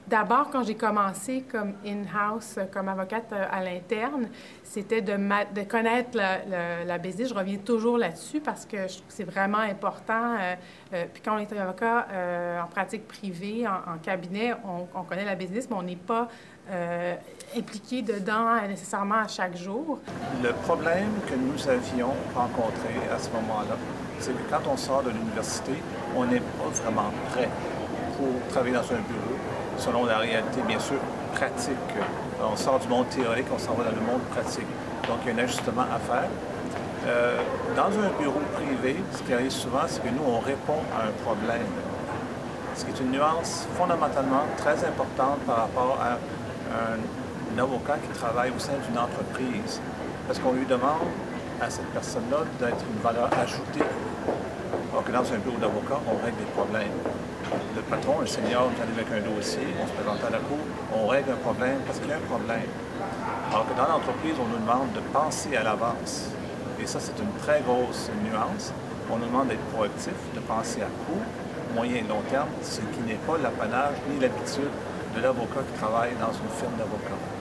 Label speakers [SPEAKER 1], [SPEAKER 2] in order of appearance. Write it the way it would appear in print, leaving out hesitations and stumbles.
[SPEAKER 1] D'abord, quand j'ai commencé comme in-house, comme avocate à l'interne, c'était de connaître la business. Je reviens toujours là-dessus parce que je trouve que c'est vraiment important. Puis quand on est avocat en pratique privée, en cabinet, on connaît la business, mais on n'est pas impliqué dedans nécessairement à chaque jour.
[SPEAKER 2] Le problème que nous avions rencontré à ce moment-là, c'est que quand on sort de l'université, on n'est pas vraiment prêt pour travailler dans un bureau, selon la réalité, bien sûr, pratique. On sort du monde théorique, on s'en va dans le monde pratique. Donc, il y a un ajustement à faire. Dans un bureau privé, ce qui arrive souvent, c'est que nous, on répond à un problème. Ce qui est une nuance fondamentalement très importante par rapport à un avocat qui travaille au sein d'une entreprise. Parce qu'on lui demande à cette personne-là d'être une valeur ajoutée. Alors que dans un bureau d'avocat, on règle des problèmes. Le patron, le senior, nous arrive avec un dossier, on se présente à la cour, on règle un problème parce qu'il y a un problème. Alors que dans l'entreprise, on nous demande de penser à l'avance. Et ça, c'est une très grosse nuance. On nous demande d'être proactif, de penser à court, moyen et long terme, ce qui n'est pas l'apanage ni l'habitude de l'avocat qui travaille dans une firme d'avocats.